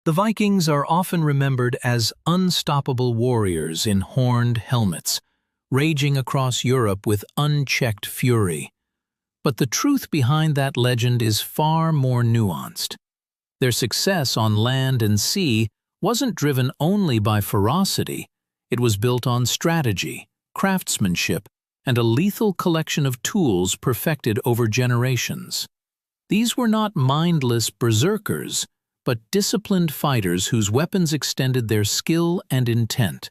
The Vikings are often remembered as unstoppable warriors in horned helmets, raging across Europe with unchecked fury. But the truth behind that legend is far more nuanced. Their success on land and sea wasn't driven only by ferocity. It was built on strategy, craftsmanship, and a lethal collection of tools perfected over generations. These were not mindless berserkers, but disciplined fighters whose weapons extended their skill and intent.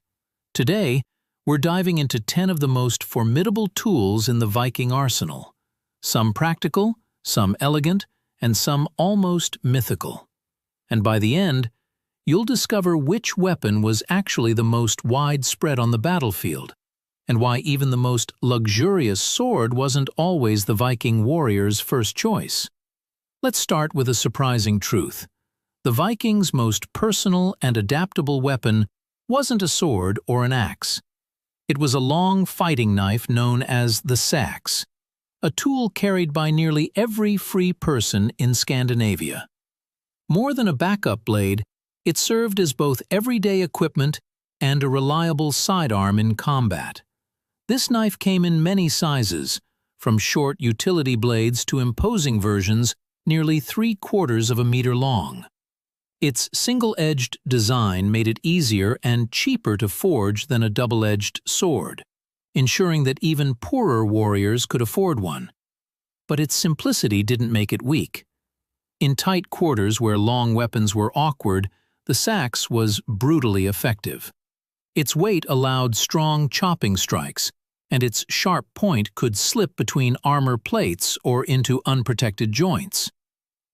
Today, we're diving into 10 of the most formidable tools in the Viking arsenal. Some practical, some elegant, and some almost mythical. And by the end, you'll discover which weapon was actually the most widespread on the battlefield, and why even the most luxurious sword wasn't always the Viking warrior's first choice. Let's start with a surprising truth. The Vikings' most personal and adaptable weapon wasn't a sword or an axe. It was a long fighting knife known as the Seax, a tool carried by nearly every free person in Scandinavia. More than a backup blade, it served as both everyday equipment and a reliable sidearm in combat. This knife came in many sizes, from short utility blades to imposing versions nearly 3/4 of a meter long. Its single-edged design made it easier and cheaper to forge than a double-edged sword, ensuring that even poorer warriors could afford one. But its simplicity didn't make it weak. In tight quarters where long weapons were awkward, the Seax was brutally effective. Its weight allowed strong chopping strikes, and its sharp point could slip between armor plates or into unprotected joints.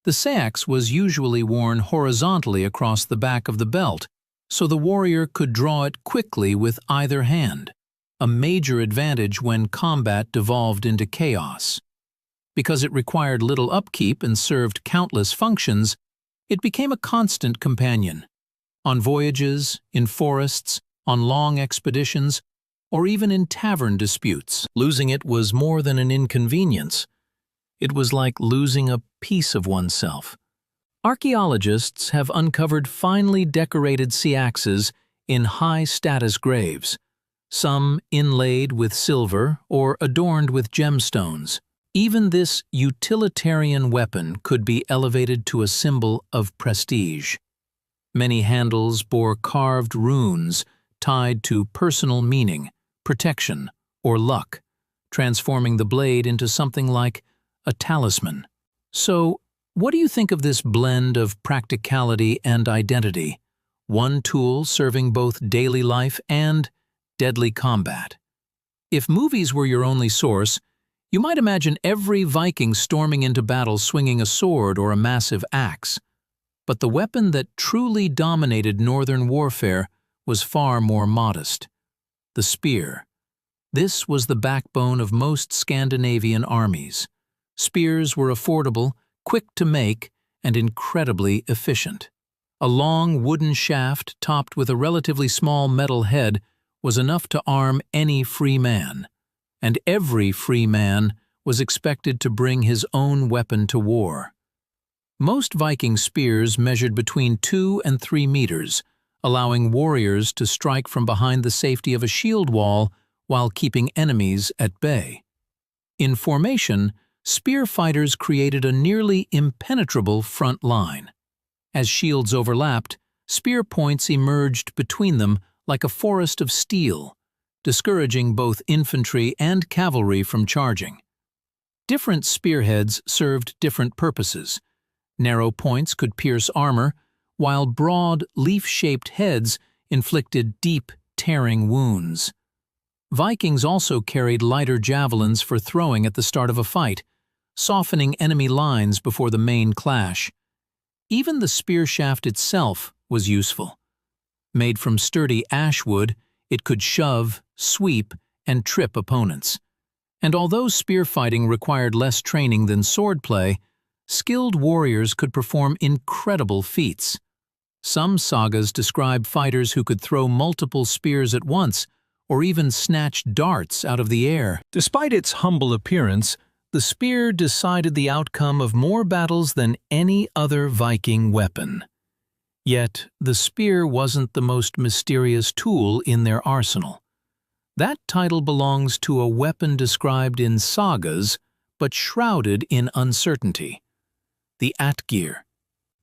The Seax was usually worn horizontally across the back of the belt, so the warrior could draw it quickly with either hand, a major advantage when combat devolved into chaos. Because it required little upkeep and served countless functions, it became a constant companion. On voyages, in forests, on long expeditions, or even in tavern disputes, losing it was more than an inconvenience. It was like losing a piece of oneself. Archaeologists have uncovered finely decorated seaxes in high-status graves, some inlaid with silver or adorned with gemstones. Even this utilitarian weapon could be elevated to a symbol of prestige. Many handles bore carved runes tied to personal meaning, protection, or luck, transforming the blade into something like a talisman. So, what do you think of this blend of practicality and identity? One tool serving both daily life and deadly combat. If movies were your only source, you might imagine every Viking storming into battle swinging a sword or a massive axe. But the weapon that truly dominated northern warfare was far more modest: the spear. This was the backbone of most Scandinavian armies. Spears were affordable, quick to make, and incredibly efficient. A long wooden shaft topped with a relatively small metal head was enough to arm any free man, and every free man was expected to bring his own weapon to war. Most Viking spears measured between 2 and 3 meters, allowing warriors to strike from behind the safety of a shield wall while keeping enemies at bay. In formation, spear fighters created a nearly impenetrable front line. As shields overlapped, spear points emerged between them like a forest of steel, discouraging both infantry and cavalry from charging. Different spearheads served different purposes. Narrow points could pierce armor, while broad, leaf-shaped heads inflicted deep, tearing wounds. Vikings also carried lighter javelins for throwing at the start of a fight, softening enemy lines before the main clash. Even the spear shaft itself was useful. Made from sturdy ash wood, it could shove, sweep, and trip opponents. And although spear fighting required less training than swordplay, skilled warriors could perform incredible feats. Some sagas describe fighters who could throw multiple spears at once, or even snatch darts out of the air. Despite its humble appearance, the spear decided the outcome of more battles than any other Viking weapon. Yet, the spear wasn't the most mysterious tool in their arsenal. That title belongs to a weapon described in sagas, but shrouded in uncertainty: the Atgeir.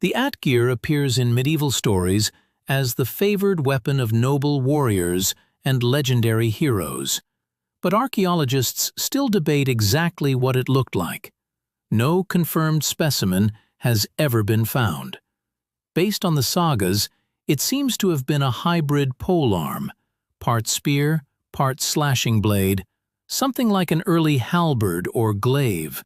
The Atgeir appears in medieval stories as the favored weapon of noble warriors and legendary heroes. But archaeologists still debate exactly what it looked like. No confirmed specimen has ever been found. Based on the sagas, it seems to have been a hybrid polearm, part spear, part slashing blade, something like an early halberd or glaive.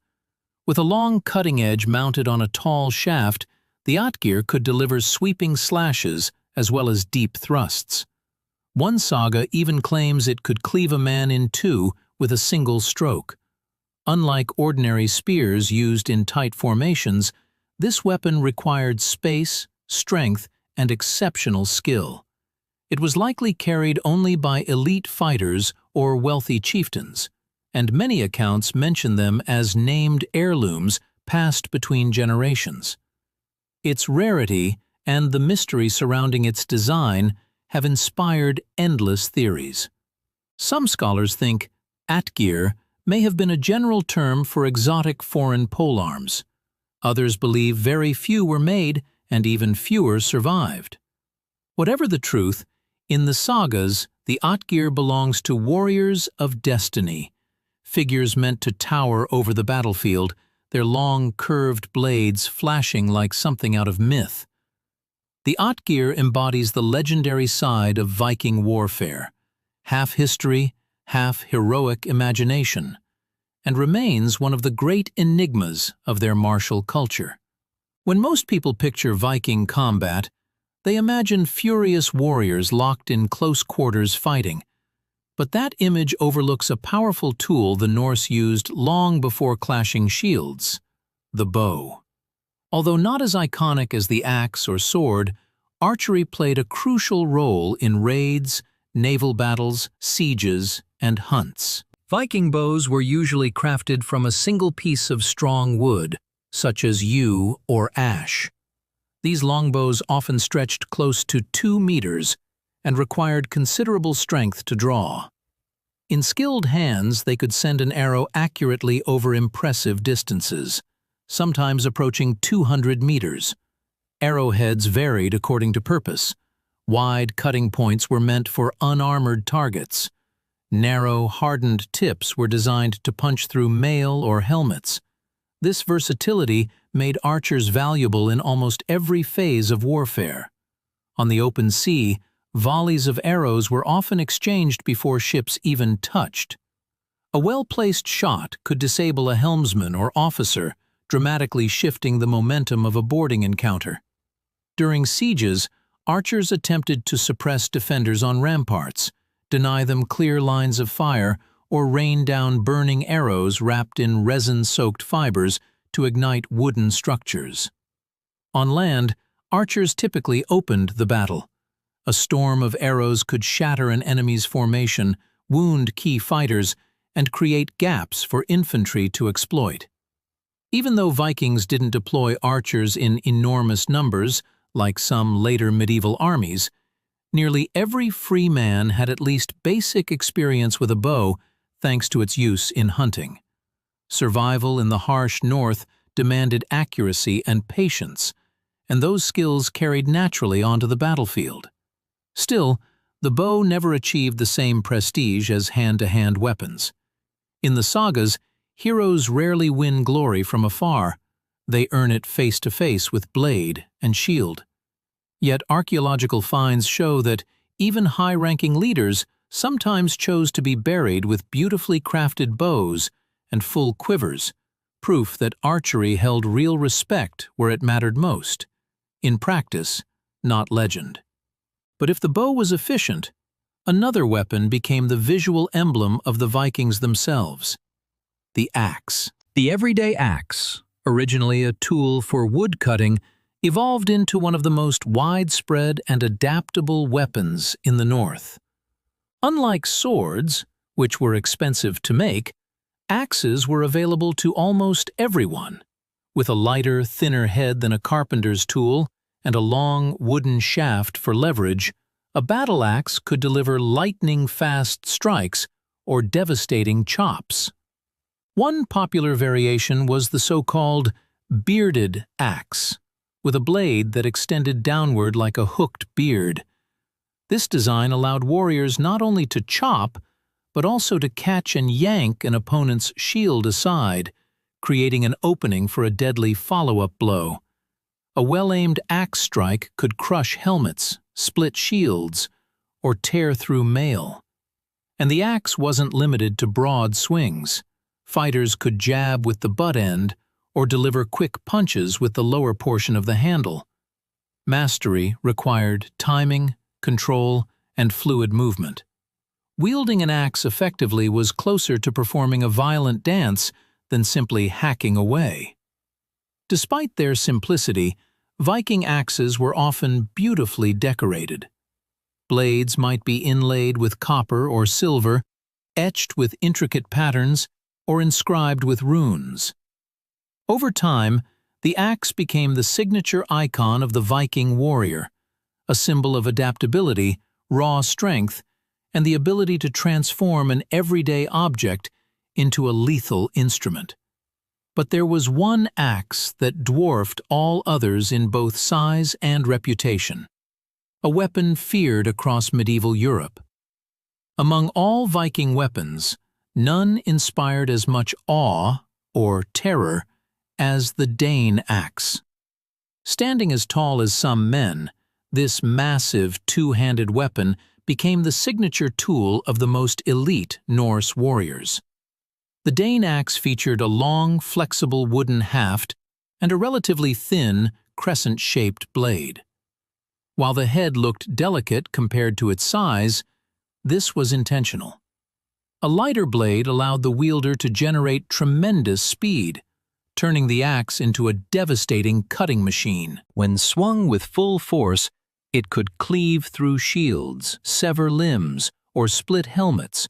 With a long cutting edge mounted on a tall shaft, the Atgeir could deliver sweeping slashes as well as deep thrusts. One saga even claims it could cleave a man in two with a single stroke. Unlike ordinary spears used in tight formations, this weapon required space, strength, and exceptional skill. It was likely carried only by elite fighters or wealthy chieftains, and many accounts mention them as named heirlooms passed between generations. Its rarity and the mystery surrounding its design have inspired endless theories. Some scholars think Atgeir may have been a general term for exotic foreign polearms. Others believe very few were made and even fewer survived. Whatever the truth, in the sagas, the Atgeir belongs to warriors of destiny, figures meant to tower over the battlefield, their long, curved blades flashing like something out of myth. The Atgeir embodies the legendary side of Viking warfare, half history, half heroic imagination, and remains one of the great enigmas of their martial culture. When most people picture Viking combat, they imagine furious warriors locked in close quarters fighting. But that image overlooks a powerful tool the Norse used long before clashing shields: the bow. Although not as iconic as the axe or sword, archery played a crucial role in raids, naval battles, sieges, and hunts. Viking bows were usually crafted from a single piece of strong wood, such as yew or ash. These longbows often stretched close to 2 meters and required considerable strength to draw. In skilled hands, they could send an arrow accurately over impressive distances, sometimes approaching 200 meters. Arrowheads varied according to purpose. Wide cutting points were meant for unarmored targets. Narrow, hardened tips were designed to punch through mail or helmets. This versatility made archers valuable in almost every phase of warfare. On the open sea, volleys of arrows were often exchanged before ships even touched. A well-placed shot could disable a helmsman or officer, dramatically shifting the momentum of a boarding encounter. During sieges, archers attempted to suppress defenders on ramparts, deny them clear lines of fire, or rain down burning arrows wrapped in resin-soaked fibers to ignite wooden structures. On land, archers typically opened the battle. A storm of arrows could shatter an enemy's formation, wound key fighters, and create gaps for infantry to exploit. Even though Vikings didn't deploy archers in enormous numbers, like some later medieval armies, nearly every free man had at least basic experience with a bow thanks to its use in hunting. Survival in the harsh north demanded accuracy and patience, and those skills carried naturally onto the battlefield. Still, the bow never achieved the same prestige as hand-to-hand weapons. In the sagas, heroes rarely win glory from afar. They earn it face-to-face with blade and shield. Yet archaeological finds show that even high-ranking leaders sometimes chose to be buried with beautifully crafted bows and full quivers, proof that archery held real respect where it mattered most, in practice, not legend. But if the bow was efficient, another weapon became the visual emblem of the Vikings themselves: the axe. The everyday axe, originally a tool for wood cutting, evolved into one of the most widespread and adaptable weapons in the North. Unlike swords, which were expensive to make, axes were available to almost everyone. With a lighter, thinner head than a carpenter's tool and a long wooden shaft for leverage, a battle axe could deliver lightning-fast strikes or devastating chops. One popular variation was the so-called bearded axe, with a blade that extended downward like a hooked beard. This design allowed warriors not only to chop, but also to catch and yank an opponent's shield aside, creating an opening for a deadly follow-up blow. A well-aimed axe strike could crush helmets, split shields, or tear through mail. And the axe wasn't limited to broad swings. Fighters could jab with the butt end or deliver quick punches with the lower portion of the handle. Mastery required timing, control, and fluid movement. Wielding an axe effectively was closer to performing a violent dance than simply hacking away. Despite their simplicity, Viking axes were often beautifully decorated. Blades might be inlaid with copper or silver, etched with intricate patterns, or inscribed with runes. Over time, the axe became the signature icon of the Viking warrior, a symbol of adaptability, raw strength, and the ability to transform an everyday object into a lethal instrument. But there was one axe that dwarfed all others in both size and reputation, a weapon feared across medieval Europe. Among all Viking weapons, none inspired as much awe or terror as the Dane Axe. Standing as tall as some men, this massive two-handed weapon became the signature tool of the most elite Norse warriors. The Dane axe featured a long, flexible wooden haft and a relatively thin, crescent-shaped blade. While the head looked delicate compared to its size, this was intentional. A lighter blade allowed the wielder to generate tremendous speed, turning the axe into a devastating cutting machine. When swung with full force, it could cleave through shields, sever limbs, or split helmets,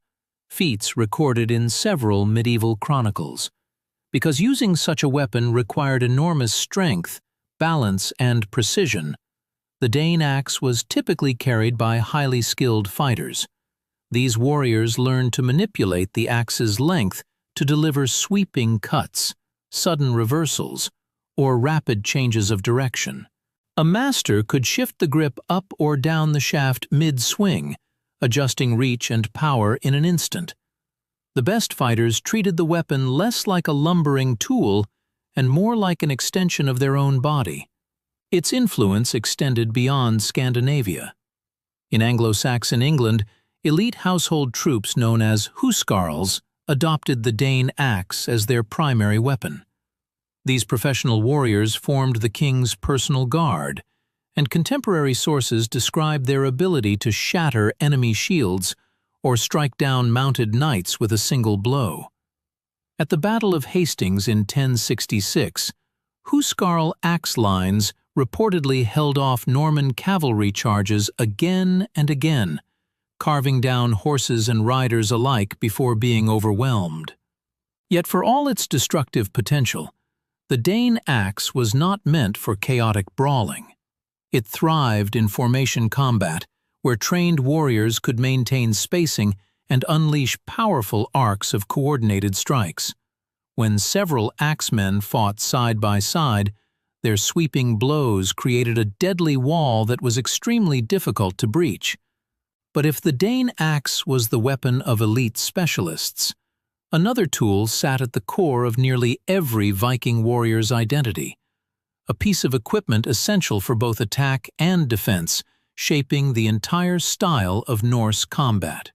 feats recorded in several medieval chronicles. Because using such a weapon required enormous strength, balance, and precision, the Dane axe was typically carried by highly skilled fighters. These warriors learned to manipulate the axe's length to deliver sweeping cuts, sudden reversals, or rapid changes of direction. A master could shift the grip up or down the shaft mid-swing, adjusting reach and power in an instant. The best fighters treated the weapon less like a lumbering tool and more like an extension of their own body. Its influence extended beyond Scandinavia. In Anglo-Saxon England, elite household troops known as huskarls adopted the Dane axe as their primary weapon. These professional warriors formed the king's personal guard, and contemporary sources describe their ability to shatter enemy shields or strike down mounted knights with a single blow. At the Battle of Hastings in 1066, huskarl axe lines reportedly held off Norman cavalry charges again and again, carving down horses and riders alike before being overwhelmed. Yet for all its destructive potential, the Dane axe was not meant for chaotic brawling. It thrived in formation combat, where trained warriors could maintain spacing and unleash powerful arcs of coordinated strikes. When several axemen fought side by side, their sweeping blows created a deadly wall that was extremely difficult to breach. But if the Dane axe was the weapon of elite specialists, another tool sat at the core of nearly every Viking warrior's identity, a piece of equipment essential for both attack and defense, shaping the entire style of Norse combat.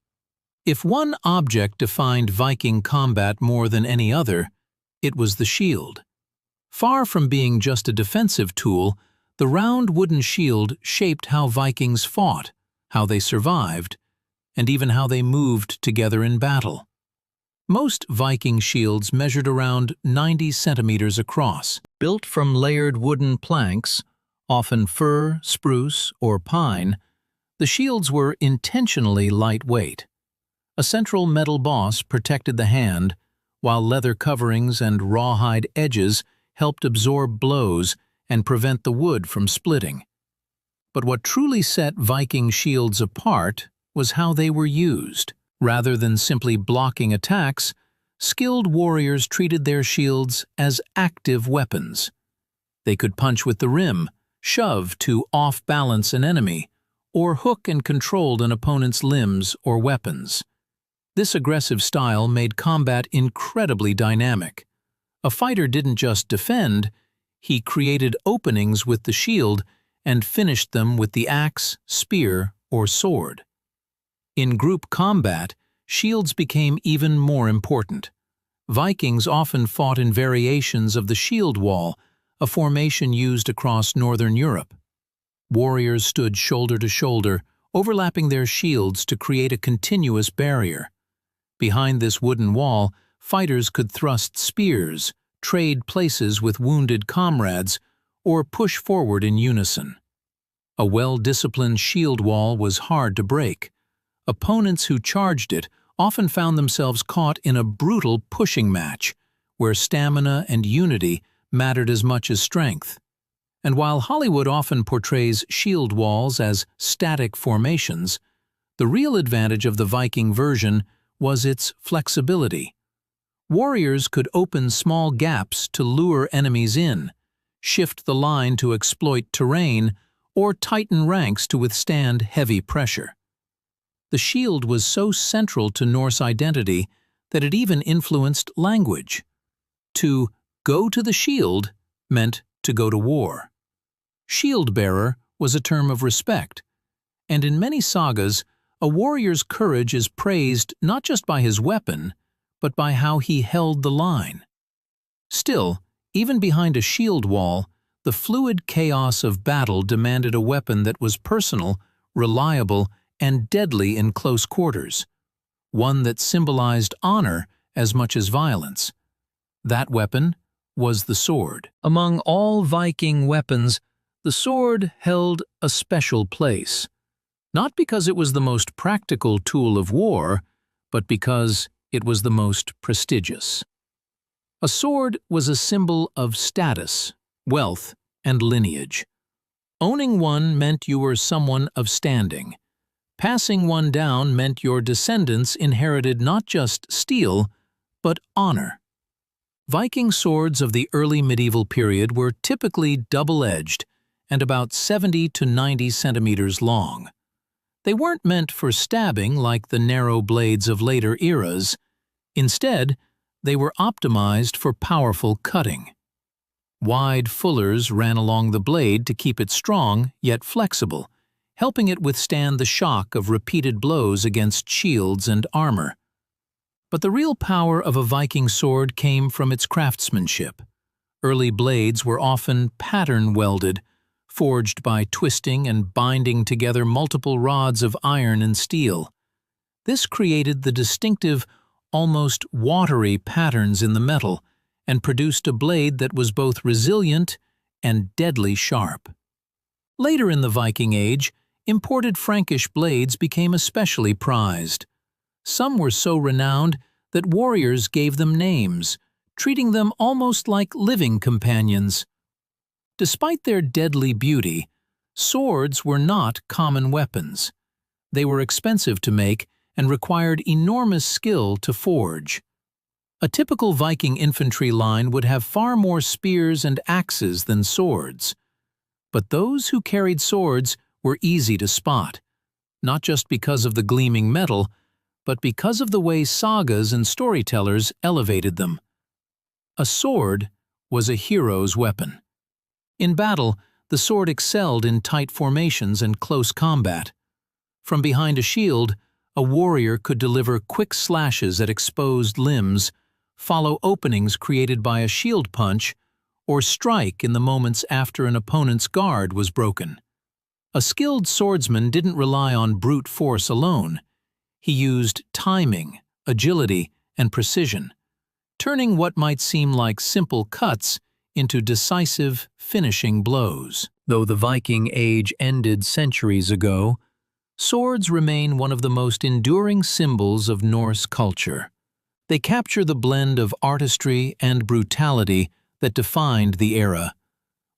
If one object defined Viking combat more than any other, it was the shield. Far from being just a defensive tool, the round wooden shield shaped how Vikings fought, how they survived, and even how they moved together in battle. Most Viking shields measured around 90 centimeters across. Built from layered wooden planks, often fir, spruce, or pine, the shields were intentionally lightweight. A central metal boss protected the hand, while leather coverings and rawhide edges helped absorb blows and prevent the wood from splitting. But what truly set Viking shields apart was how they were used. Rather than simply blocking attacks, skilled warriors treated their shields as active weapons. They could punch with the rim, shove to off-balance an enemy, or hook and control an opponent's limbs or weapons. This aggressive style made combat incredibly dynamic. A fighter didn't just defend, he created openings with the shield and finished them with the axe, spear, or sword. In group combat, shields became even more important. Vikings often fought in variations of the shield wall, a formation used across northern Europe. Warriors stood shoulder to shoulder, overlapping their shields to create a continuous barrier. Behind this wooden wall, fighters could thrust spears, trade places with wounded comrades, or push forward in unison. A well-disciplined shield wall was hard to break. Opponents who charged it often found themselves caught in a brutal pushing match, where stamina and unity mattered as much as strength. And while Hollywood often portrays shield walls as static formations, the real advantage of the Viking version was its flexibility. Warriors could open small gaps to lure enemies in, shift the line to exploit terrain, or tighten ranks to withstand heavy pressure. The shield was so central to Norse identity that it even influenced language. To go to the shield meant to go to war. Shield-bearer was a term of respect, and in many sagas, a warrior's courage is praised not just by his weapon, but by how he held the line. Still, even behind a shield wall, the fluid chaos of battle demanded a weapon that was personal, reliable, and deadly in close quarters, one that symbolized honor as much as violence. That weapon was the sword. Among all Viking weapons, the sword held a special place, not because it was the most practical tool of war, but because it was the most prestigious. A sword was a symbol of status, wealth, and lineage. Owning one meant you were someone of standing. Passing one down meant your descendants inherited not just steel, but honor. Viking swords of the early medieval period were typically double-edged and about 70 to 90 centimeters long. They weren't meant for stabbing like the narrow blades of later eras. Instead, they were optimized for powerful cutting. Wide fullers ran along the blade to keep it strong yet flexible, helping it withstand the shock of repeated blows against shields and armor. But the real power of a Viking sword came from its craftsmanship. Early blades were often pattern-welded, forged by twisting and binding together multiple rods of iron and steel. This created the distinctive, almost watery patterns in the metal and produced a blade that was both resilient and deadly sharp. Later in the Viking Age, imported Frankish blades became especially prized. Some were so renowned that warriors gave them names, treating them almost like living companions. Despite their deadly beauty, swords were not common weapons. They were expensive to make and required enormous skill to forge. A typical Viking infantry line would have far more spears and axes than swords. But those who carried swords were easy to spot, not just because of the gleaming metal, but because of the way sagas and storytellers elevated them. A sword was a hero's weapon. In battle, the sword excelled in tight formations and close combat. From behind a shield, a warrior could deliver quick slashes at exposed limbs, follow openings created by a shield punch, or strike in the moments after an opponent's guard was broken. A skilled swordsman didn't rely on brute force alone. He used timing, agility, and precision, turning what might seem like simple cuts into decisive, finishing blows. Though the Viking Age ended centuries ago, swords remain one of the most enduring symbols of Norse culture. They capture the blend of artistry and brutality that defined the era.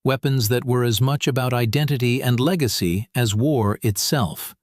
weapons that were as much about identity and legacy as war itself.